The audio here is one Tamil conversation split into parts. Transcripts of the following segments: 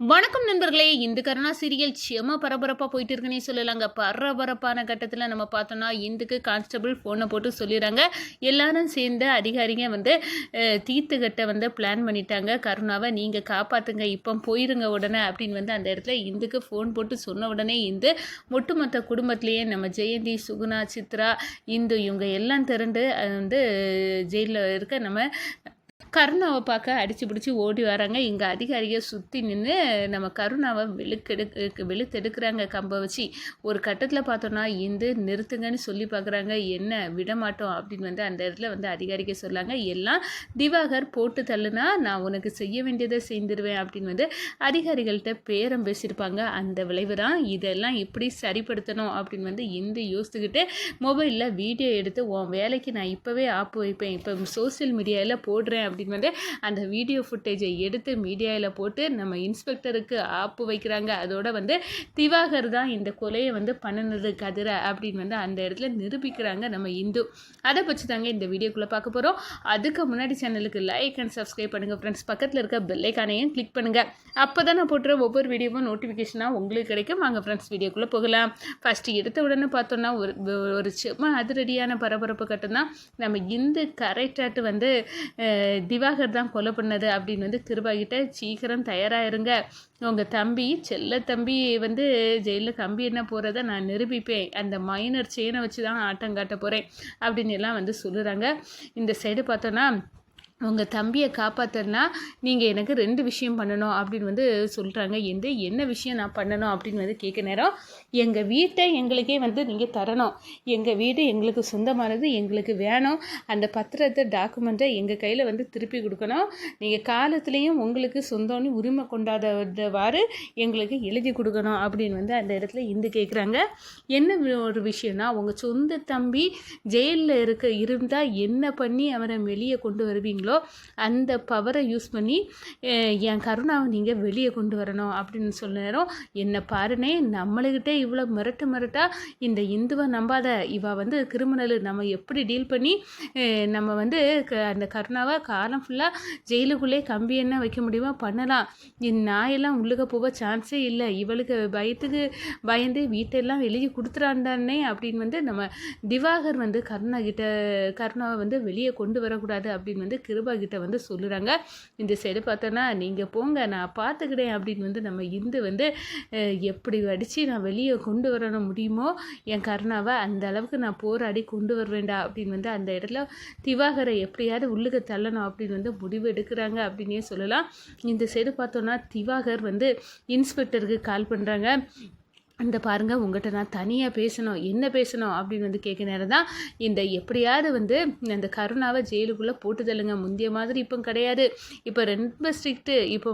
வணக்கம் நண்பர்களே. இந்த கருணா சீரியல் செம பரபரப்பாக போயிட்டு இருக்குன்னே சொல்லலாங்க. பரபரப்பான கட்டத்தில் நம்ம பார்த்தோம்னா இந்துக்கு கான்ஸ்டபிள் ஃபோனை போட்டு சொல்லிடுறாங்க. எல்லாரும் சேர்ந்து அதிகாரிங்க தீர்த்துக்கட்ட பிளான் பண்ணிட்டாங்க. கருணாவை நீங்கள் காப்பாற்றுங்க, இப்போ போயிருங்க உடனே அப்படின்னு அந்த இடத்துல இந்துக்கு ஃபோன் போட்டு சொன்ன உடனே ஒட்டுமொத்த குடும்பத்திலேயே நம்ம ஜெயந்தி, சுகுணா, சித்ரா, இந்து இவங்க எல்லாம் திரண்டு ஜெயிலில் இருக்க நம்ம கருணாவை பார்க்க அடித்து பிடிச்சி ஓடி வராங்க. இங்கே அதிகாரியை சுற்றி நின்று நம்ம கருணாவை வெளுத்தெடுக்கிறாங்க கம்பை வச்சு. ஒரு கட்டத்தில் பார்த்தோன்னா நிறுத்துங்கன்னு சொல்லி பார்க்குறாங்க. என்ன விடமாட்டோம் அப்படின்னு அந்த இடத்துல அதிகாரிக்க சொல்லாங்க. எல்லாம் திவாகர் போட்டு தள்ளுனா நான் உனக்கு செய்ய வேண்டியதை செய்திருவேன் அப்படின்னு அதிகாரிகள்கிட்ட பேரம் பேசியிருப்பாங்க. அந்த விளைவு தான் இதெல்லாம் எப்படி சரிப்படுத்தணும் அப்படின்னு யோசிச்சுக்கிட்டு மொபைலில் வீடியோ எடுத்து உன் வேலைக்கு நான் இப்போவே ஆப்பு வைப்பேன், இப்போ சோசியல் மீடியாவில் போடுறேன் அப்படின்னு அந்த வீடியோ ஃபுட்டேஜை எடுத்து மீடியாவில் போட்டு நம்ம இன்ஸ்பெக்டருக்கு ஆப்பு வைக்கிறாங்க. அதோட திவாகர் தான் இந்த கொலையை பண்ணினது கதிர அப்படின்னு அந்த இடத்துல நிரூபிக்கிறாங்க நம்ம இந்து. அதை பற்றி தாங்க இந்த வீடியோக்குள்ளே பார்க்க போகிறோம். அதுக்கு முன்னாடி சேனலுக்கு லைக் அண்ட் சப்ஸ்கிரைப் பண்ணுங்கள் ஃப்ரெண்ட்ஸ். பக்கத்தில் இருக்க பெல்லைக்கானையும் கிளிக் பண்ணுங்கள். அப்போ தான் நான் போட்டுற ஒவ்வொரு வீடியோவும் நோட்டிஃபிகேஷனாக உங்களுக்கு கிடைக்கும். வாங்க ஃப்ரெண்ட்ஸ் வீடியோக்குள்ளே போகலாம். ஃபஸ்ட்டு எடுத்த உடனே பார்த்தோன்னா ஒரு செம்ம அதிரடியான பரபரப்பு கட்டம் தான். நம்ம இந்து கரெக்டாட்டு திவாகர் தான் கொலை பண்ணது அப்படின்னு கிருபாகிட்ட சீக்கிரம் தயாராகிருங்க, உங்கள் தம்பி செல்ல தம்பி ஜெயிலில் கம்பி என்ன போகிறத நான் நிரூபிப்பேன், அந்த மைனர் செயினை வச்சு தான் ஆட்டம் காட்ட போகிறேன் அப்படின்னு எல்லாம் சொல்லுறாங்க. இந்த சைடு பார்த்தோன்னா உங்கள் தம்பியை காப்பாற்றுனா நீங்கள் எனக்கு 2 விஷயம் பண்ணணும் அப்படின்னு சொல்கிறாங்க. என்ன விஷயம் நான் பண்ணணும் அப்படின்னு கேட்க நேரம், எங்கள் வீட்டை எங்களுக்கே நீங்கள் தரணும், எங்கள் வீடு எங்களுக்கு சொந்தமானது, எங்களுக்கு வேணும், அந்த பத்திரத்தை டாக்குமெண்ட்டை எங்கள் கையில் திருப்பி கொடுக்கணும், நீங்கள் காலத்துலேயும் உங்களுக்கு சொந்தம்னு உரிமை கொண்டாதவாறு எங்களுக்கு எழுதி கொடுக்கணும் அப்படின்னு அந்த இடத்துல கேட்குறாங்க. என்ன ஒரு விஷயம்னா, உங்கள் சொந்த தம்பி ஜெயிலில் இருந்தால் என்ன பண்ணி அவரை வெளியே கொண்டு வருவீங்களோ அந்த பவரை யூஸ் பண்ணி என் கருணாவை நீங்கள் வெளியே கொண்டு வரணும் அப்படின்னு சொல்ல நேரம், என்னை பாருனே நம்மளுக்கிட்டே இவ்வளோ மிரட்டா இந்த இந்துவை நம்பாத, இவ கிரிமினல், நம்ம எப்படி டீல் பண்ணி நம்ம அந்த கருணாவை காலம் ஃபுல்லாக ஜெயிலுக்குள்ளே கம்பி என்ன வைக்க முடியுமா பண்ணலாம், நாயெல்லாம் உள்ளுக்க போக சான்ஸே இல்லை, இவளுக்கு பயந்து வீட்டெல்லாம் வெளியே கொடுத்துறான்தானே அப்படின்னு நம்ம திவாகர் கருணாவை வெளியே கொண்டு வரக்கூடாது அப்படின்னு கிருபா கிட்ட சொல்லுறாங்க. இந்த சைடு பார்த்தோன்னா நீங்கள் போங்க நான் பார்த்துக்கிட்டேன் அப்படின்னு நம்ம இந்து எப்படி அடித்து நான் வெளியே கொண்டு வரணும் முடியுமோ என் கருணாவை அந்த அளவுக்கு நான் போராடி கொண்டு வருவேண்டா அப்படின்னு அந்த இடத்துல திவாகரை எப்படியாவது உள்ளுக்க தள்ளணும் அப்படின்னு முடிவு எடுக்கிறாங்க அப்படின்னே சொல்லலாம். இந்த சைடு பார்த்தோன்னா திவாகர் இன்ஸ்பெக்டருக்கு கால் பண்ணுறாங்க. அந்த பாருங்கள், உங்கள்கிட்ட நான் தனியாக பேசணும், என்ன பேசணும் அப்படின்னு கேட்க நேரம் தான் எப்படியாவது அந்த கருணாவை ஜெயிலுக்குள்ளே போட்டு தள்ளுங்க, முந்தைய மாதிரி இப்போ கிடையாது, இப்போ ரொம்ப ஸ்ட்ரிக்ட்டு, இப்போ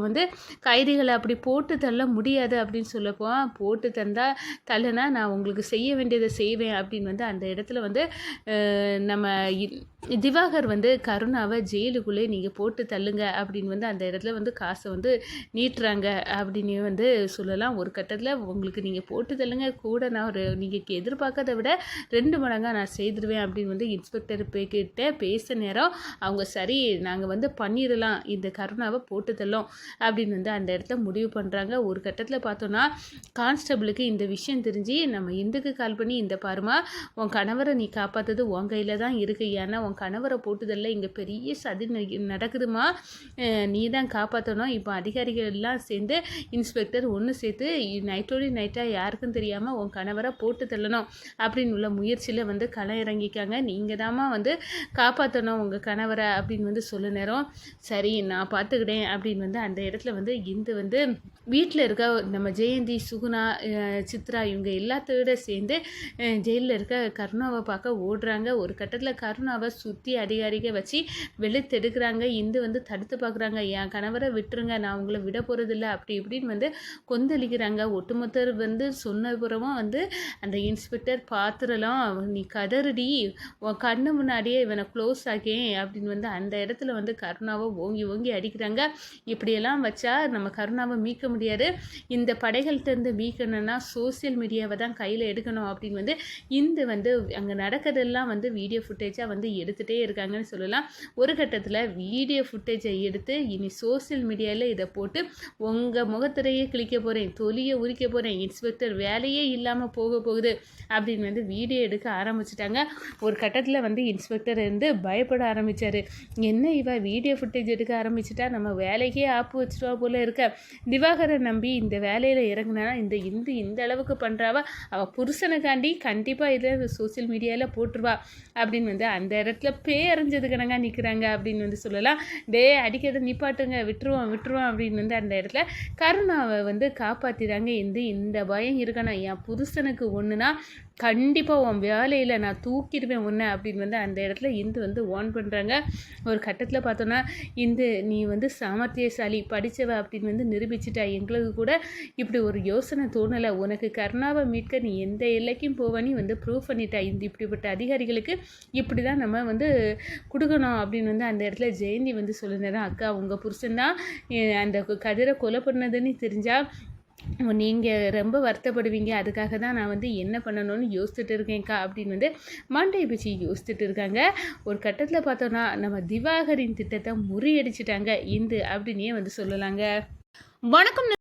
கைதிகளை அப்படி போட்டு தள்ள முடியாது அப்படின்னு சொல்லப்போ, போட்டு தள்ளுனா நான் உங்களுக்கு செய்ய வேண்டியதை செய்வேன் அப்படின்னு அந்த இடத்துல நம்ம திவாகர் கருணாவை ஜெயிலுக்குள்ளே நீங்கள் போட்டு தள்ளுங்க அப்படின்னு அந்த இடத்துல காசை நீட்டுறாங்க அப்படின்னு சொல்லலாம். ஒரு கட்டத்தில் உங்களுக்கு நீங்கள் போட்டு தள்ளுங்க, கூட நான் நீங்கள் எதிர்பார்க்கறத விட 2 மடங்காக நான் செய்திருவேன் அப்படின்னு இன்ஸ்பெக்டர் கிட்ட பேச நேரம் அவங்க சரி நாங்கள் பண்ணிடலாம், இந்த கருணாவை போட்டு தள்ளும் அப்படின்னு அந்த இடத்துல முடிவு பண்ணுறாங்க. ஒரு கட்டத்தில் பார்த்தோன்னா கான்ஸ்டபிளுக்கு இந்த விஷயம் தெரிஞ்சு நம்ம இந்துக்கு கால் பண்ணி, இந்த பாருமா உன் கணவரை நீ காப்பாற்றுறது உன் கையில் தான் இருக்குது, ஏன்னா உன் கணவரை போட்டுதல்ல இங்கே பெரிய சதி நடக்குதுமா, நீ தான் காப்பாற்றணும், இப்போ அதிகாரிகள் எல்லாம் சேர்ந்து இன்ஸ்பெக்டர் ஒன்று சேர்த்து நைட்டோடு நைட்டாக யாருக்கும் தெரியாமல் உன் கணவரை போட்டு தள்ளணும் அப்படின்னு உள்ள முயற்சியில் களம் இறங்கிக்காங்க. நீங்கள் தாம்மா காப்பாற்றணும் உங்கள் கணவரை அப்படின்னு சொல்ல நேரம், சரி நான் பார்த்துக்கிட்டேன் அப்படின்னு அந்த இடத்துல இந்து வீட்டில் இருக்க நம்ம ஜெயந்தி, சுகுணா, சித்ரா இவங்க எல்லாத்தோட சேர்ந்து ஜெயிலில் இருக்க கருணாவை பார்க்க ஓடுறாங்க. ஒரு கட்டத்தில் கருணாவை சுற்றி அதிகாரிக வச்சு வெளுத்தெடுக்கிறாங்க. இந்து தடுத்து பார்க்குறாங்க, என் கணவரை விட்டுருங்க, நான் உங்களை விட போகிறதில்ல அப்படி இப்படின்னு கொந்தளிக்கிறாங்க. ஒட்டுமொத்தர் சொன்ன பிறவும் வந்து அந்த இன்ஸ்பெக்டர் பாத்திரலாம் நீ கதறுடி உன் கண்ணு முன்னாடியே இவனை க்ளோஸ் ஆக்கேன் அப்படின்னு வந்து அந்த இடத்துல வந்து கருணாவை ஓங்கி ஓங்கி அடிக்கிறாங்க. இப்படியெல்லாம் வச்சா நம்ம கருணாவை மீட்க முடியாது. இந்த படைகள்கிட்டருந்து மீட்கணும்னா சோசியல் மீடியாவை தான் கையில் எடுக்கணும் அப்படின்னு வந்து இந்த வந்து அங்கே நடக்கிறதெல்லாம் வந்து வீடியோ ஃபுட்டேஜாக வந்து எடுத்துகிட்டே இருக்காங்கன்னு சொல்லலாம். ஒரு கட்டத்தில் வீடியோ ஃபுட்டேஜை எடுத்து இனி சோசியல் மீடியாவில் இதை போட்டு உங்கள் முகத்திரையே கிழிக்க போகிறேன், தொலியை உரிக்க போகிறேன், இன்ஸ்பெக்டர் வேலையே இல்லாமல் போக போகுது அப்படின்னு வந்து வீடியோ எடுக்க ஆரம்பிச்சிட்டாங்க. ஒரு கட்டத்தில் வந்து இன்ஸ்பெக்டர் இருந்து பயப்பட ஆரம்பித்தார். என்ன இவ வீடியோ ஃபுட்டேஜ் எடுக்க ஆரம்பிச்சிட்டா நம்ம வேலைக்கே ஆப்பு வச்சுட்டா போல இருக்க, திவாகரை நம்பி இந்த வேலையில் இறங்கினா இந்த அளவுக்கு பண்ணுறாவா, அவள் புருஷனுக்காண்டி கண்டிப்பாக இதில் சோசியல் மீடியாவில் போட்டுருவா அப்படின்னு வந்து அந்த இடத்துல பேரஞ்சது கணங்க நிற்கிறாங்க அப்படின்னு வந்து சொல்லலாம். அடிக்கிறத நிப்பாட்டுங்க, விட்டுருவோம் அப்படின்னு வந்து அந்த இடத்துல கருணாவை வந்து காப்பாற்றிறாங்க. இந்த பயம் இருக்கணும், என் புருஷனுக்கு ஒன்றுனா கண்டிப்பாக உன் வேலையில் நான் தூக்கிடுவேன் ஒன்று அப்படின்னு வந்து அந்த இடத்துல வந்து வார்ன் பண்ணுறாங்க. ஒரு கட்டத்தில் பார்த்தோன்னா நீ வந்து சாமர்த்தியசாலி படித்தவ அப்படின்னு வந்து நிரூபிச்சிட்டா, எங்களுக்கு கூட இப்படி ஒரு யோசனை தோணலை, உனக்கு கருணாவை மீட்க நீ எந்த எல்லைக்கும் போவனி வந்து ப்ரூவ் பண்ணிட்டா, இப்படிப்பட்ட அதிகாரிகளுக்கு இப்படி தான் நம்ம வந்து கொடுக்கணும் அப்படின்னு வந்து அந்த இடத்துல ஜெயந்தி வந்து சொல்லினேன். அக்கா உங்கள் புருஷன்தான் அந்த கதிரை கொலை பண்ணதுன்னு தெரிஞ்சால் நீங்கள் ரொம்ப வருத்தப்படுவீங்க, அதுக்காக தான் நான் வந்து என்ன பண்ணணும்னு யோசிச்சுட்டு இருக்கேன்க்கா அப்படின்னு வந்து மண்டை பிச்சு யோசிச்சுட்டு இருக்காங்க. ஒரு கட்டத்தில் பார்த்தோன்னா நம்ம திவாகரின் திட்டத்தை முறியடிச்சிட்டாங்க அப்படின்னே வந்து சொல்லலாங்க. வணக்கம்.